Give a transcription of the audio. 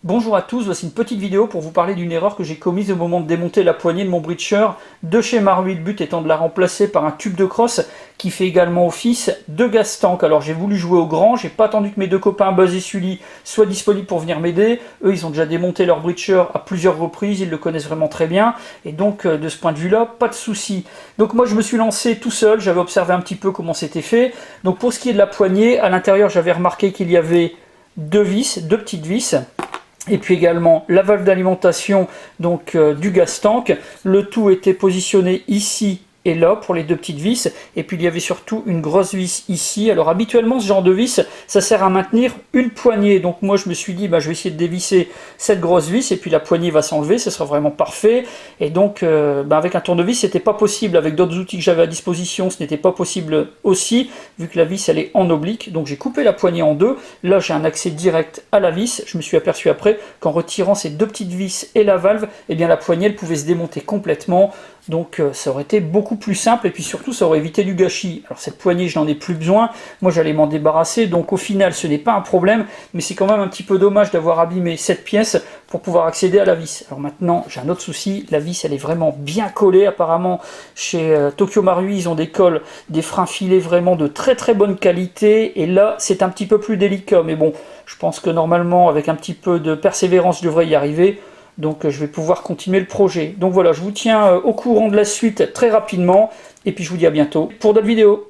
Bonjour à tous, voici une petite vidéo pour vous parler d'une erreur que j'ai commise au moment de démonter la poignée de mon Breacher de chez Marui. Le but étant de la remplacer par un tube de crosse qui fait également office de gas tank. Alors j'ai voulu jouer au grand, j'ai pas attendu que mes deux copains Buzz et Sully soient disponibles pour venir m'aider. Eux ils ont déjà démonté leur Breacher à plusieurs reprises, ils le connaissent vraiment très bien. Et donc de ce point de vue là, pas de souci. Donc moi je me suis lancé tout seul, j'avais observé un petit peu comment c'était fait. Donc pour ce qui est de la poignée, à l'intérieur j'avais remarqué qu'il y avait deux petites vis. Et puis également la valve d'alimentation donc du gas tank. Le tout était positionné ici et là pour les deux petites vis. Et puis il y avait surtout une grosse vis ici. Alors habituellement ce genre de vis, ça sert à maintenir une poignée. Donc moi je me suis dit, je vais essayer de dévisser cette grosse vis et puis la poignée va s'enlever, ce sera vraiment parfait. Et donc avec un tournevis c'était pas possible. Avec d'autres outils que j'avais à disposition, ce n'était pas possible aussi, vu que la vis elle est en oblique. Donc j'ai coupé la poignée en deux. Là j'ai un accès direct à la vis. Je me suis aperçu après qu'en retirant ces deux petites vis et la valve, eh bien la poignée elle pouvait se démonter complètement. Donc ça aurait été beaucoup plus simple et puis surtout ça aurait évité du gâchis. Alors cette poignée je n'en ai plus besoin, moi j'allais m'en débarrasser, donc au final ce n'est pas un problème, mais c'est quand même un petit peu dommage d'avoir abîmé cette pièce pour pouvoir accéder à la vis. Alors maintenant j'ai un autre souci, la vis elle est vraiment bien collée, apparemment chez Tokyo Marui ils ont des cols, des freins filés vraiment de très très bonne qualité, et là c'est un petit peu plus délicat, mais bon je pense que normalement avec un petit peu de persévérance je devrais y arriver. Donc je vais pouvoir continuer le projet. Donc voilà, je vous tiens au courant de la suite très rapidement. Et puis je vous dis à bientôt pour d'autres vidéos.